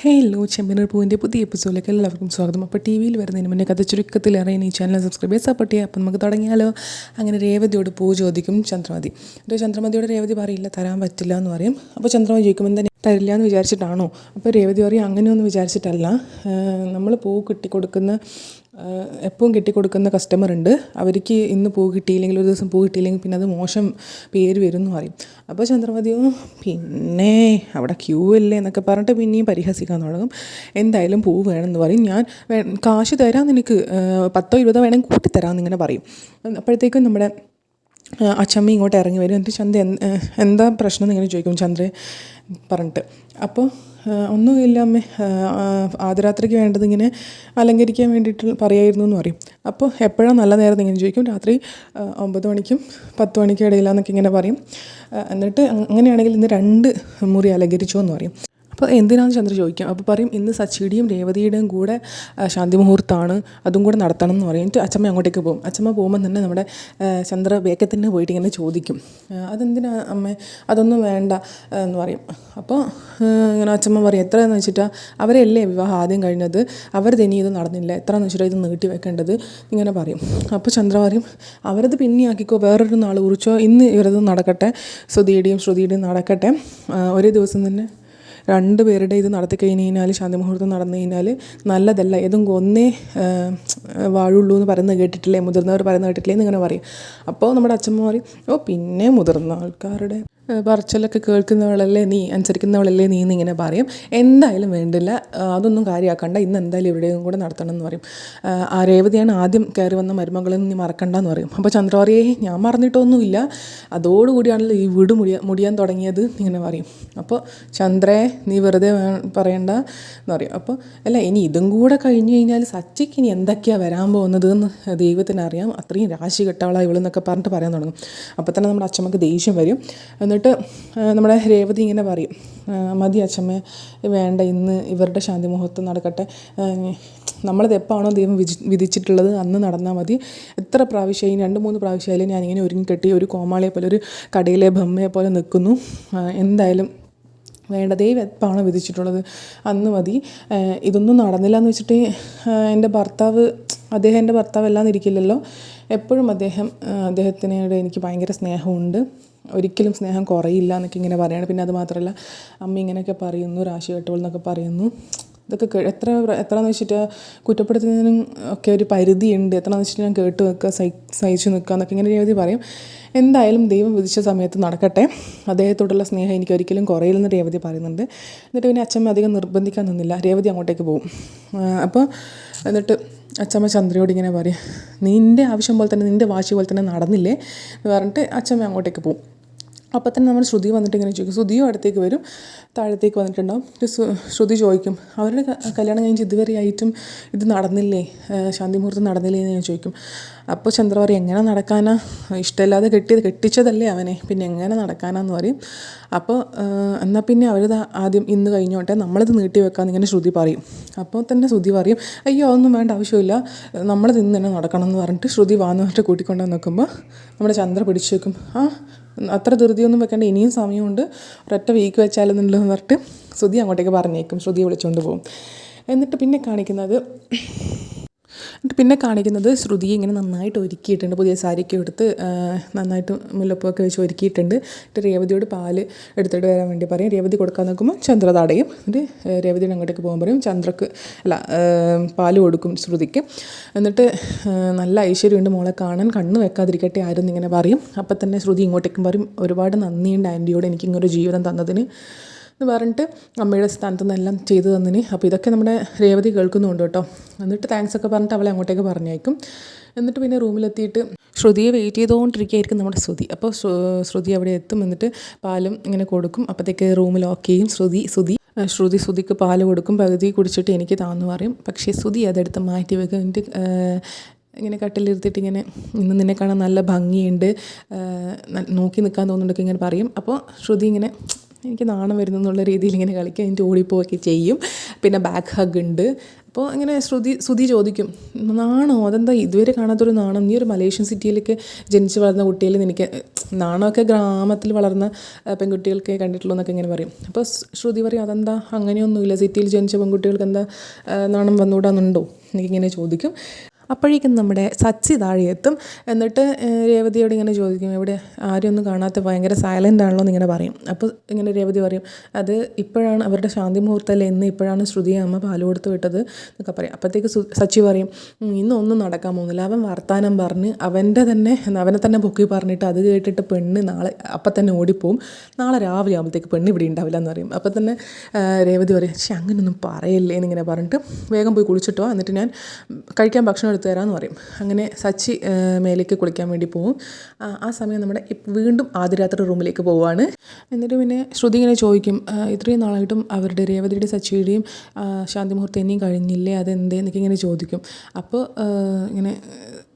Hello ചെമ്പനീർ പൂവിൻ്റെ പുതിയ എപ്പിസോഡിലേക്ക് എല്ലാവർക്കും സ്വാഗതം. അപ്പോൾ ടി വിയിൽ വരുന്നതിന് മുന്നേ കഥ ചുരുക്കത്തിൽ അറിയാൻ ഈ ചാനൽ സബ്സ്ക്രൈബ് ചെയ്ത് സപ്പോർട്ട് ചെയ്യുക. അപ്പോൾ നമുക്ക് തുടങ്ങിയാലോ. അങ്ങനെ രേവതിയോട് പൂ ചോദിക്കും ചന്ദ്രമതി. അപ്പോൾ ചന്ദ്രമതിയോട് രേവതി പറയില്ല, തരാൻ പറ്റില്ല എന്ന് പറയും. അപ്പോൾ ചന്ദ്രമതി ചോദിക്കും, എന്താ തരില്ല എന്ന് വിചാരിച്ചിട്ടാണോ? അപ്പോൾ രേവതി പറയും, അങ്ങനെയൊന്നും വിചാരിച്ചിട്ടല്ല. നമ്മൾ പൂ കിട്ടിക്കൊടുക്കുന്ന എപ്പോഴും കെട്ടിക്കൊടുക്കുന്ന കസ്റ്റമർ ഉണ്ട്, അവർക്ക് ഇന്ന് പൂ കിട്ടിയില്ലെങ്കിൽ ഒരു ദിവസം പൂ കിട്ടിയില്ലെങ്കിൽ പിന്നെ അത് മോശം പേര് വരും എന്ന് പറയും. അപ്പോൾ ചന്ദ്രമതിയോ പിന്നെ അവിടെ ക്യൂ അല്ലേ എന്നൊക്കെ പറഞ്ഞിട്ട് പിന്നെയും പരിഹസിക്കാൻ തുടങ്ങും. എന്തായാലും പൂ വേണമെന്ന് പറയും. ഞാൻ കാശ് തരാം, നിനക്ക് 10 20 വേണമെങ്കിൽ കൂട്ടിത്തരാമെന്ന് ഇങ്ങനെ പറയും. അപ്പോഴത്തേക്കും നമ്മുടെ അച്ചമ്മ ഇങ്ങോട്ട് ഇറങ്ങി വരും. എന്നിട്ട് ചന്ദ്ര എന്താ പ്രശ്നം എന്നിങ്ങനെ ചോദിക്കും ചന്ദ്രയെ പറഞ്ഞിട്ട്. അപ്പോൾ ഒന്നുമില്ല അമ്മേ, ആദ്യരാത്രിക്ക് വേണ്ടത് ഇങ്ങനെ അലങ്കരിക്കാൻ വേണ്ടിയിട്ട് പറയായിരുന്നു എന്ന് പറയും. അപ്പോൾ എപ്പോഴാണ് നല്ല നേരം ഇങ്ങനെ ചോദിക്കും. രാത്രി 9 മണിക്കും 10 മണിക്കും ഇടയിലാന്നൊക്കെ ഇങ്ങനെ പറയും. എന്നിട്ട് അങ്ങനെയാണെങ്കിൽ ഇന്ന് 2 മുറി അലങ്കരിച്ചോ എന്ന് പറയും. അപ്പോൾ എന്തിനാണെന്ന് ചന്ദ്ര ചോദിക്കും. അപ്പോൾ പറയും, ഇന്ന് സച്ചിയുടെയും രേവതിയുടെയും കൂടെ ശാന്തി മുഹൂർത്തമാണ്, അതും കൂടെ നടത്തണം എന്ന് പറയും. എന്നിട്ട് അച്ചമ്മ അങ്ങോട്ടേക്ക് പോകും. അച്ചമ്മ പോകുമ്പോൾ തന്നെ നമ്മുടെ ചന്ദ്ര വേഗത്തിന് പോയിട്ട് ഇങ്ങനെ ചോദിക്കും, അതെന്തിനാ അമ്മേ, അതൊന്നും വേണ്ട എന്ന് പറയും. അപ്പോൾ ഇങ്ങനെ അച്ചമ്മ പറയും, എത്രയെന്ന് വെച്ചിട്ടാണ് അവരല്ലേ വിവാഹം ആദ്യം കഴിഞ്ഞത്, അവർ തന്നെ ഇത് നടന്നില്ല, എത്രയെന്ന് വെച്ചിട്ടാണ് ഇത് നീട്ടി വെക്കേണ്ടത് ഇങ്ങനെ പറയും. അപ്പോൾ ചന്ദ്ര പറയും, അവരത് പിന്നെ ആക്കിക്കോ, വേറൊരു നാൾ കുറിച്ചോ, ഇന്ന് ഇവരത് നടക്കട്ടെ, ശ്രുതിയുടെയും നടക്കട്ടെ, ഒരേ ദിവസം തന്നെ 2 പേരുടെ ഇത് നടത്തി കഴിഞ്ഞ് കഴിഞ്ഞാൽ, ശാന്തി മുഹൂർത്തം നടന്നു കഴിഞ്ഞാൽ നല്ലതല്ല, ഏതും ഒന്നേ വാഴുള്ളൂ എന്ന് പറയുന്നത് കേട്ടിട്ടില്ലേ, മുതിർന്നവർ പറയുന്നത് കേട്ടിട്ടില്ലേ എന്നിങ്ങനെ പറയും. അപ്പോൾ നമ്മുടെ അച്ഛമ്മ പറയും, ഓ പിന്നെ മുതിർന്ന ആൾക്കാരുടെ പറച്ചിലൊക്കെ കേൾക്കുന്നവളല്ലേ നീ, അനുസരിക്കുന്നവളല്ലേ നീ എന്നിങ്ങനെ പറയും. എന്തായാലും വേണ്ടില്ല, അതൊന്നും കാര്യമാക്കണ്ട, ഇന്ന് എന്തായാലും ഇവിടെയും കൂടെ നടത്തണം എന്ന് പറയും. ആ രേവതിയാണ് ആദ്യം കയറി വന്ന മരുമകളിൽ നീ മറക്കണ്ടെന്ന് പറയും. അപ്പോൾ ചന്ദ്ര പറയേ, ഞാൻ മറന്നിട്ടൊന്നുമില്ല, അതോടുകൂടിയാണല്ലോ ഈ വീട് മുടിയാൻ തുടങ്ങിയത് ഇങ്ങനെ പറയും. അപ്പോൾ ചന്ദ്രയെ നീ വെറുതെ പറയണ്ട എന്ന് പറയും. അപ്പോൾ അല്ല, ഇനി ഇതും കൂടെ കഴിഞ്ഞ് കഴിഞ്ഞാൽ സച്ചിക്ക് ഇനി എന്തൊക്കെയാണ് വരാൻ പോകുന്നത് എന്ന് ദൈവത്തിനറിയാം, അത്രയും രാശി കെട്ടവളാണ് ഇവളെന്നൊക്കെ പറഞ്ഞിട്ട് പറയാൻ തുടങ്ങും. അപ്പോൾ തന്നെ നമ്മുടെ അച്ഛമ്മക്ക് ദേഷ്യം വരും. എന്നിട്ട് നമ്മുടെ രേവതി ഇങ്ങനെ പറയും, മതി അച്ഛമ്മ, വേണ്ട, ഇന്ന് ഇവരുടെ ശാന്തി മുഹൂർത്തം നടക്കട്ടെ, നമ്മളത് എപ്പോഴാണോ ദൈവം വിധിച്ചിട്ടുള്ളത് അന്ന് നടന്നാൽ മതി. എത്ര പ്രാവശ്യമായി, 2-3 പ്രാവശ്യമായാലും ഞാനിങ്ങനെ ഒരുങ്ങിക്കെട്ടി ഒരു കോമാളിയെ പോലെ, ഒരു കടയിലെ ബമ്മയെ പോലെ നിൽക്കുന്നു. എന്തായാലും വേണ്ട, ദൈവം എപ്പോഴാണോ വിധിച്ചിട്ടുള്ളത് അന്ന് മതി. ഇതൊന്നും നടന്നില്ല എന്ന് വെച്ചിട്ട് എൻ്റെ ഭർത്താവ് എല്ലാം ഇരിക്കില്ലല്ലോ. എപ്പോഴും അദ്ദേഹത്തിനോട് എനിക്ക് ഭയങ്കര സ്നേഹമുണ്ട്, ഒരിക്കലും സ്നേഹം കുറയില്ല എന്നൊക്കെ ഇങ്ങനെ പറയുകയാണ്. പിന്നെ അത് മാത്രമല്ല, അമ്മ ഇങ്ങനെയൊക്കെ പറയുന്നു, രാശി കെട്ടുകൾ എന്നൊക്കെ പറയുന്നു. ഇതൊക്കെ എത്രയെന്ന് വെച്ചിട്ട് കുറ്റപ്പെടുത്തുന്നതിനും ഒക്കെ ഒരു പരിധിയുണ്ട്, എത്രയെന്ന് വെച്ചിട്ട് ഞാൻ കേട്ട് വെക്കുക, സഹിച്ചു നിൽക്കുക എന്നൊക്കെ ഇങ്ങനെ രേവതി പറയും. എന്തായാലും ദൈവം വിധിച്ച സമയത്ത് നടക്കട്ടെ, അദ്ദേഹത്തോടുള്ള സ്നേഹം എനിക്ക് ഒരിക്കലും കുറയില്ലെന്ന് രേവതി പറയുന്നുണ്ട്. എന്നിട്ട് പിന്നെ അച്ഛമ്മ അധികം നിർബന്ധിക്കാൻ നിന്നില്ല, രേവതി അങ്ങോട്ടേക്ക് പോകും. അപ്പോൾ എന്നിട്ട് അച്ഛമ്മ ചന്ദ്രയോട് ഇങ്ങനെ പറയും, നിൻ്റെ ആവശ്യം പോലെ തന്നെ, നിൻ്റെ വാശി പോലെ തന്നെ നടന്നില്ലേ എന്ന് പറഞ്ഞിട്ട് അച്ഛമ്മ അങ്ങോട്ടേക്ക് പോകും. അപ്പോൾ തന്നെ നമ്മൾ ശ്രുതി വന്നിട്ട് ഇങ്ങനെ ചോദിക്കും. ശ്രുതിയും അടുത്തേക്ക് വരും, താഴത്തേക്ക് വന്നിട്ടുണ്ടാവും. ശ്രുതി ചോദിക്കും, അവരുടെ കല്യാണം കഴിഞ്ഞ് ഇതുവരെ ആയിട്ടും ഇത് നടന്നില്ലേ, ശാന്തി മുഹൂർത്തം നടന്നില്ലേ എന്ന് ഞാൻ ചോദിക്കും. അപ്പോൾ ചന്ദ്ര പറയും, എങ്ങനെ നടക്കാനാ, ഇഷ്ടമില്ലാതെ കെട്ടിച്ചതല്ലേ അവനെ, പിന്നെ എങ്ങനെ നടക്കാനാന്ന് പറയും. അപ്പോൾ എന്നാൽ പിന്നെ അവർ ആദ്യം ഇന്ന് കഴിഞ്ഞോട്ടെ, നമ്മളിത് നീട്ടി വെക്കാമെന്ന് ഇങ്ങനെ ശ്രുതി പറയും. അപ്പോൾ തന്നെ ശ്രുതി പറയും, അയ്യോ അതൊന്നും വേണ്ട, ആവശ്യമില്ല, നമ്മളിത് ഇന്ന് തന്നെ നടക്കണം എന്ന് പറഞ്ഞിട്ട് ശ്രുതി വാന്ന് പറഞ്ഞിട്ട് കൂട്ടിക്കൊണ്ടു നിൽക്കുമ്പോൾ നമ്മുടെ ചന്ദ്ര പിടിച്ചു വെക്കും. അത്ര ധൃതിയൊന്നും വെക്കേണ്ട, ഇനിയും സമയമുണ്ട്, ഒരൊറ്റ വീക്ക് വെച്ചാലെന്നുള്ളതെന്ന് പറഞ്ഞിട്ട് ശ്രുതി അങ്ങോട്ടേക്ക് പറഞ്ഞേക്കും. ശ്രുതിയെ വിളിച്ചുകൊണ്ട് പോകും. എന്നിട്ട് പിന്നെ കാണിക്കുന്നത് ശ്രുതിയെ ഇങ്ങനെ നന്നായിട്ട് ഒരുക്കിയിട്ടുണ്ട്, പുതിയ സാരിയൊക്കെ എടുത്ത് നന്നായിട്ട് മുല്ലപ്പൂവൊക്കെ വെച്ച് ഒരുക്കിയിട്ടുണ്ട്. എന്നിട്ട് രേവതിയോട് പാല് എടുത്തിട്ട് വരാൻ വേണ്ടി പറയും. രേവതി കൊടുക്കാൻ നോക്കുമ്പോൾ ചന്ദ്ര തടയും. എന്നിട്ട് രേവതിയുടെ അങ്ങോട്ടേക്ക് പോകാൻ പറയും. പാല് കൊടുക്കും ശ്രുതിക്ക്. എന്നിട്ട് നല്ല ഐശ്വര്യമുണ്ട് മോളെ കാണാൻ, കണ്ണ് വെക്കാതിരിക്കട്ടെ ആരും എന്നിങ്ങനെ പറയും. അപ്പം തന്നെ ശ്രുതി ഇങ്ങോട്ടേക്കും പറയും, ഒരുപാട് നന്ദിയുണ്ട് ആൻറ്റിയോട് എനിക്കിങ്ങനൊരു ജീവിതം തന്നതിന് എന്ന് പറഞ്ഞിട്ട്, അമ്മയുടെ സ്ഥാനത്ത് നിന്നെല്ലാം ചെയ്തു തന്നതിന്. അപ്പോൾ ഇതൊക്കെ നമ്മുടെ രേവതി കേൾക്കുന്നുണ്ട് കേട്ടോ. എന്നിട്ട് താങ്ക്സ് ഒക്കെ പറഞ്ഞിട്ട് അവളെ അങ്ങോട്ടേക്ക് പറഞ്ഞേക്കും. എന്നിട്ട് പിന്നെ റൂമിലെത്തിയിട്ട് ശ്രുതിയെ വെയിറ്റ് ചെയ്തുകൊണ്ടിരിക്കുകയായിരിക്കും നമ്മുടെ ശ്രുതി. അപ്പോൾ ശ്രുതി അവിടെ എത്തും. എന്നിട്ട് പാലും ഇങ്ങനെ കൊടുക്കും. അപ്പോഴത്തേക്ക് റൂം ലോക്ക് ചെയ്യും. ശ്രുതിക്ക് പാല് കൊടുക്കും. പകുതി കുടിച്ചിട്ട് എനിക്ക് താന്ന് പറയും. പക്ഷേ ശ്രുതി അതെടുത്ത് മാറ്റി വെക്കും. എന്നിട്ട് ഇങ്ങനെ കട്ടിലിരുത്തിയിട്ട് ഇങ്ങനെ, ഇന്ന് നിന്നെ കാണാൻ നല്ല ഭംഗിയുണ്ട്, നോക്കി നിൽക്കാൻ തോന്നുന്നുണ്ടൊക്കെ ഇങ്ങനെ പറയും. അപ്പോൾ ശ്രുതി ഇങ്ങനെ, എനിക്ക് നാണം വരുന്നു എന്നുള്ള രീതിയിൽ ഇങ്ങനെ കളിക്കുക, എന്നിട്ട് ഓടിപ്പോവൊക്കെ ചെയ്യും. പിന്നെ ബാക്ക് ഹഗ് ഉണ്ട്. അപ്പോൾ ഇങ്ങനെ ശ്രുതി ചോദിക്കും, നാണോ, അതെന്താ ഇതുവരെ കാണാത്തൊരു നാണം, നീ ഒരു മലേഷ്യൻ സിറ്റിയിലേക്ക് ജനിച്ച് വളർന്ന കുട്ടിയിൽ നിനക്ക് നാണമൊക്കെ ഗ്രാമത്തിൽ വളർന്ന പെൺകുട്ടികൾക്കേ കണ്ടിട്ടുള്ളൂ എന്നൊക്കെ ഇങ്ങനെ പറയും. അപ്പോൾ ശ്രുതി പറയും അതെന്താ അങ്ങനെയൊന്നുമില്ല, സിറ്റിയിൽ ജനിച്ച പെൺകുട്ടികൾക്ക് എന്താ നാണം വന്നുകൂടാന്നുണ്ടോ എനിക്കിങ്ങനെ ചോദിക്കും. അപ്പോഴേക്കും നമ്മുടെ സച്ചി താഴെ എത്തും. എന്നിട്ട് രേവതിയോട് ഇങ്ങനെ ചോദിക്കും, ഇവിടെ ആരും ഒന്നും കാണാത്ത ഭയങ്കര സൈലൻ്റ് ആണല്ലോ എന്നിങ്ങനെ പറയും. അപ്പോൾ ഇങ്ങനെ രേവതി പറയും, അത് ഇപ്പോഴാണ് അവരുടെ ശാന്തി മുഹൂർത്തമല്ലേ, ഇന്ന് ഇപ്പോഴാണ് ശ്രുതിയെ അമ്മ പാല് കൊടുത്ത് വിട്ടത് എന്നൊക്കെ പറയും. അപ്പോഴത്തേക്ക് സച്ചി പറയും, ഇന്നൊന്നും നടക്കാൻ പോകുന്നില്ല. അവൻ വർത്താനം പറഞ്ഞ് അവനെ തന്നെ പൊക്കി പറഞ്ഞിട്ട് അത് കേട്ടിട്ട് പെണ്ണ് നാളെ അപ്പം തന്നെ ഓടിപ്പോവും. നാളെ രാവിലെ ആകുമ്പോഴത്തേക്ക് പെണ്ണ് ഇവിടെ ഉണ്ടാവില്ല എന്ന് പറയും. അപ്പം തന്നെ രേവതി പറയും, പക്ഷേ അങ്ങനെയൊന്നും പറയല്ലേ എന്നിങ്ങനെ പറഞ്ഞിട്ട് വേഗം പോയി കുളിച്ചിട്ടോ, എന്നിട്ട് ഞാൻ കഴിക്കാൻ ഭക്ഷണം എടുത്തു തരാമെന്ന് പറയും. അങ്ങനെ സച്ചി മേലേക്ക് കുളിക്കാൻ വേണ്ടി പോവും. ആ സമയം നമ്മുടെ വീണ്ടും ആദ്യരാത്രി റൂമിലേക്ക് പോവുകയാണ്. എന്നിട്ട് പിന്നെ ശ്രുതി ഇങ്ങനെ ചോദിക്കും, ഇത്രയും നാളായിട്ടും അവരുടെ രേവതിയുടെ സച്ചിയുടെയും ശാന്തി മുഹൂർത്തം ഇനിയും കഴിഞ്ഞില്ലേ, അതെന്തേ എന്നൊക്കെ ഇങ്ങനെ ചോദിക്കും. അപ്പോൾ ഇങ്ങനെ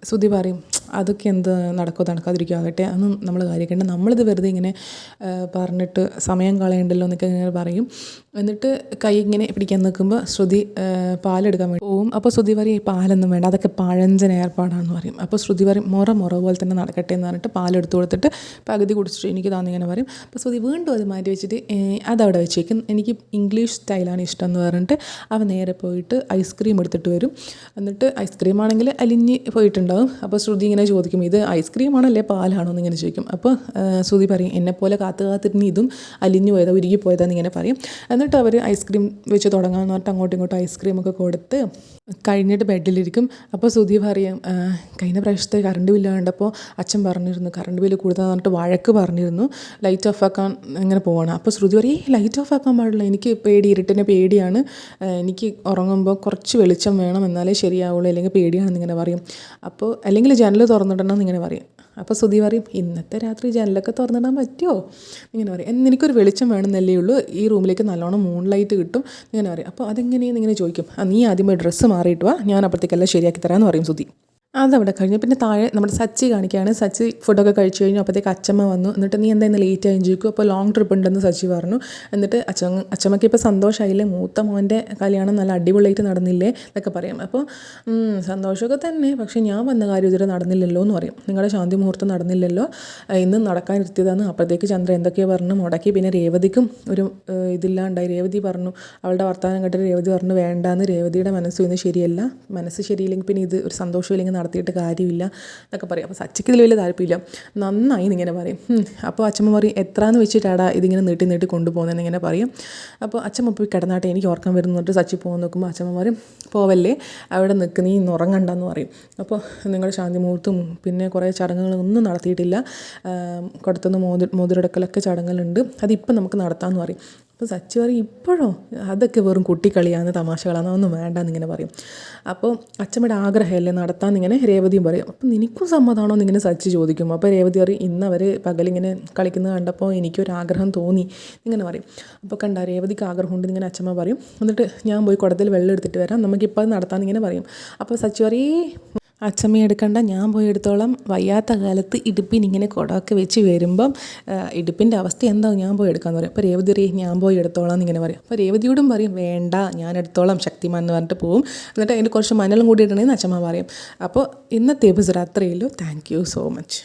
ശ്രുതി പറയും, അതൊക്കെ എന്ത് നടക്കാതിരിക്കുക ആകട്ടെ, അതൊന്നും നമ്മൾ കാര്യമാക്കേണ്ട, നമ്മളിത് വെറുതെ ഇങ്ങനെ പറഞ്ഞിട്ട് സമയം കളയണ്ടല്ലോ എന്നൊക്കെ ഇങ്ങനെ പറയും. എന്നിട്ട് കൈ ഇങ്ങനെ പിടിക്കാൻ നിൽക്കുമ്പോൾ ശ്രുതി പാലെടുക്കാൻ വേണ്ടി പോവും. അപ്പോൾ ശ്രുതി പറയും, ഈ പാലൊന്നും വേണ്ട, അതൊക്കെ പഴഞ്ചൻ ഏർപ്പാടാണെന്ന് പറയും. അപ്പോൾ ശ്രുതി പറയും, മുറ പോലെ തന്നെ നടക്കട്ടെ എന്ന് പറഞ്ഞിട്ട് പാലെടുത്ത് കൊടുത്തിട്ട് പകുതി കുടിച്ചിട്ട് എനിക്ക് താന്നിങ്ങനെ പറയും. അപ്പോൾ ശ്രുതി വീണ്ടും അത് മാറ്റി വെച്ചിട്ട് അതവിടെ വെച്ചേക്കും. എനിക്ക് ഇംഗ്ലീഷ് സ്റ്റൈലാണ് ഇഷ്ടം എന്ന് പറഞ്ഞിട്ട് അവൻ നേരെ പോയിട്ട് ഐസ്ക്രീം എടുത്തിട്ട് വരും. എന്നിട്ട് ഐസ്ക്രീം ആണെങ്കിൽ അലിഞ്ഞ് പോയിട്ടുണ്ടാവും. അപ്പോൾ ശ്രുതി ഇങ്ങനെ ചോദിക്കും, ഇത് ഐസ്ക്രീം ആണല്ലേ പാലാണോ എന്നിങ്ങനെ ചോദിക്കും. അപ്പോൾ ശ്രുതി പറയും, എന്നെപ്പോലെ കാത്തിരുന്ന് ഇതും അലിഞ്ഞു പോയതാ, ഉരുകി പോയതാന്ന് ഇങ്ങനെ പറയും. എന്നിട്ട് അവർ ഐസ്ക്രീം വെച്ച് തുടങ്ങാമെന്ന് പറഞ്ഞിട്ട് അങ്ങോട്ടും ഇങ്ങോട്ടും ഐസ്ക്രീമൊക്കെ കൊടുത്ത് കഴിഞ്ഞിട്ട് ബെഡിലിരിക്കും. അപ്പോൾ ശ്രുതി പറയും, കഴിഞ്ഞ പ്രാവശ്യത്തെ കറണ്ട് ബില്ല് കണ്ടപ്പോൾ അച്ഛൻ പറഞ്ഞിരുന്നു കറണ്ട് ബില്ല് കൂടുതലെന്ന് പറഞ്ഞിട്ട് വഴക്ക് പറഞ്ഞിരുന്നു, ലൈറ്റ് ഓഫ് ആക്കാൻ ഇങ്ങനെ പോകണം. അപ്പോൾ ശ്രുതി പറയും, ലൈറ്റ് ഓഫ് ആക്കാൻ പാടില്ല, എനിക്ക് ഇരുട്ടിനെ പേടിയാണ്, എനിക്ക് ഉറങ്ങുമ്പോൾ കുറച്ച് വെളിച്ചം വേണം എന്നാലേ ശരിയാവുള്ളൂ, അല്ലെങ്കിൽ പേടിയാണെന്നിങ്ങനെ പറയും. അപ്പോൾ അല്ലെങ്കിൽ ജനൽ തുറന്നിടണം എന്നിങ്ങനെ പറയും. അപ്പോൾ ശ്രുതി പറയും, ഇന്നത്തെ രാത്രി ജനലൊക്കെ തുറന്നിടാൻ പറ്റുമോ ഇങ്ങനെ പറയും. എനിക്കൊരു വെളിച്ചം വേണമെന്നല്ലേ ഉള്ളൂ, ഈ റൂമിലേക്ക് നല്ലോണം മൂൺ ലൈറ്റ് കിട്ടും ഇങ്ങനെ പറയും. അപ്പോൾ അതെങ്ങനെയെന്ന് ഇങ്ങനെ ചോദിക്കും. നീ ആദ്യമേ ഡ്രസ്സ് മാറിയിട്ട് വാ, ഞാൻ അപ്പോഴത്തേക്കെല്ലാം ശരിയാക്കി തരാമെന്ന് പറയും ശ്രുതി. അതവിടെ കഴിഞ്ഞു. പിന്നെ താഴെ നമ്മുടെ സച്ചി കാണിക്കുകയാണ്. സച്ചി ഫുഡൊക്കെ കഴിച്ചു കഴിഞ്ഞു. അപ്പോഴത്തേക്ക് അച്ചമ്മ വന്നു. എന്നിട്ട് നീ എന്താ ഇന്ന് ലേറ്റ് ആയി ചോദിക്കും. അപ്പോൾ ലോങ് ട്രിപ്പ് ഉണ്ടെന്ന് സച്ചി പറഞ്ഞു. എന്നിട്ട് അച്ചമ്മയ്ക്ക് ഇപ്പോൾ സന്തോഷമായില്ലേ, മൂത്ത മോൻ്റെ കല്യാണം നല്ല അടിപൊളിയായിട്ട് നടന്നില്ലേ എന്നൊക്കെ പറയും. അപ്പോൾ സന്തോഷമൊക്കെ തന്നെ, പക്ഷേ ഞാൻ വന്ന കാര്യം ഇതുവരെ നടന്നില്ലല്ലോ എന്ന് പറയും. നിങ്ങളുടെ ശാന്തി മുഹൂർത്തം നടന്നില്ലല്ലോ, ഇന്ന് നടക്കാനിരുത്തിയതാണ്. അപ്പോഴത്തേക്ക് ചന്ദ്ര എന്തൊക്കെയോ പറഞ്ഞു മുടക്കി. പിന്നെ രേവതിക്കും ഒരു ഇതില്ലാണ്ടായി. രേവതി പറഞ്ഞു, അവളുടെ വർത്തമാനം കേട്ടിട്ട് രേവതി പറഞ്ഞു വേണ്ടാന്ന്. രേവതിയുടെ മനസ്സും ഇന്ന് ശരിയല്ല, മനസ്സ് ശരിയില്ലെങ്കിൽ പിന്നെ ഇത് ഒരു സന്തോഷമില്ലെങ്കിൽ നടത്തിയിട്ട് കാര്യമില്ല എന്നൊക്കെ പറയും. അപ്പോൾ സച്ചിക്ക് ഇതിൽ വലിയ താല്പര്യമില്ല. നന്നായി എന്നിങ്ങനെ പറയും. അപ്പോൾ അച്ഛമ്മ പറയും, എത്രയെന്ന് വെച്ചിട്ടാടാ ഇതിങ്ങനെ നീട്ടി കൊണ്ടുപോകുന്നതെന്ന് ഇങ്ങനെ പറയും. അപ്പോൾ അച്ഛമ്മ പോയി കിടന്നാട്ടെ, എനിക്ക് ഓർക്കാൻ വരുന്നിട്ട് സച്ചി പോകാൻ നോക്കുമ്പോൾ അച്ഛമ്മ പറയും, പോവല്ലേ, അവിടെ നിൽക്ക്, നീ ഇന്ന് ഉറങ്ങണ്ടെന്ന് പറയും. അപ്പോൾ നിങ്ങളുടെ ശാന്തി മുഹൂർത്തും പിന്നെ കുറേ ചടങ്ങുകളൊന്നും നടത്തിയിട്ടില്ല, കൊടുത്തുനിന്ന് മോതിരെടുക്കലൊക്കെ ചടങ്ങുകളുണ്ട്, അതിപ്പം നമുക്ക് നടത്താമെന്ന് പറയും. അപ്പോൾ സച്ചി പറയും, ഇപ്പോഴോ, അതൊക്കെ വെറും കുട്ടിക്കളിയാണ്, തമാശകളാണ്, അതൊന്നും വേണ്ടെന്നിങ്ങനെ പറയും. അപ്പോൾ അച്ഛമ്മയുടെ ആഗ്രഹമല്ലേ നടത്താമെന്നിങ്ങനെ രേവതിയും പറയും. അപ്പോൾ നിനക്കും സമ്മതമാണോ എന്നിങ്ങനെ സച്ചി ചോദിക്കും. അപ്പോൾ രേവതി പറയും, ഇന്ന് അവർ പകലിങ്ങനെ കളിക്കുന്നത് കണ്ടപ്പോൾ എനിക്കൊരാഗ്രഹം തോന്നി ഇങ്ങനെ പറയും. അപ്പോൾ കണ്ട രേവതിക്ക് ആഗ്രഹമുണ്ട് ഇങ്ങനെ അച്ഛമ്മ പറയും. എന്നിട്ട് ഞാൻ പോയി കുടത്തിൽ വെള്ളം എടുത്തിട്ട് വരാം, നമുക്കിപ്പോൾ അത് നടത്താമെന്നിങ്ങനെ പറയും. അപ്പോൾ സച്ചി പറയും, അച്ചമ്മ എടുക്കണ്ട, ഞാൻ പോയി എടുത്തോളാം, വയ്യാത്ത കാലത്ത് ഇടുപ്പിനിങ്ങനെ കുടമൊക്കെ വെച്ച് വരുമ്പം ഇടുപ്പിൻ്റെ അവസ്ഥ എന്താവും, ഞാൻ പോയി എടുക്കാമെന്ന് പറയും. അപ്പോൾ രേവതി പറയും, ഞാൻ പോയി എടുത്തോളാം എന്നിങ്ങനെ പറയും. അപ്പോൾ രേവതിയോടും പറയും, വേണ്ട ഞാൻ എടുത്തോളാം ശക്തിമാൻ എന്ന് പറഞ്ഞിട്ട് പോവും. എന്നിട്ട് അതിൻ്റെ കുറച്ച് മണലും കൂടി ഇടണമെന്ന് അച്ചമ്മ പറയും. അപ്പോൾ ഇന്നത്തെ എപ്പിസോഡ് അത്രയേ ഉള്ളൂ. Thank you so much.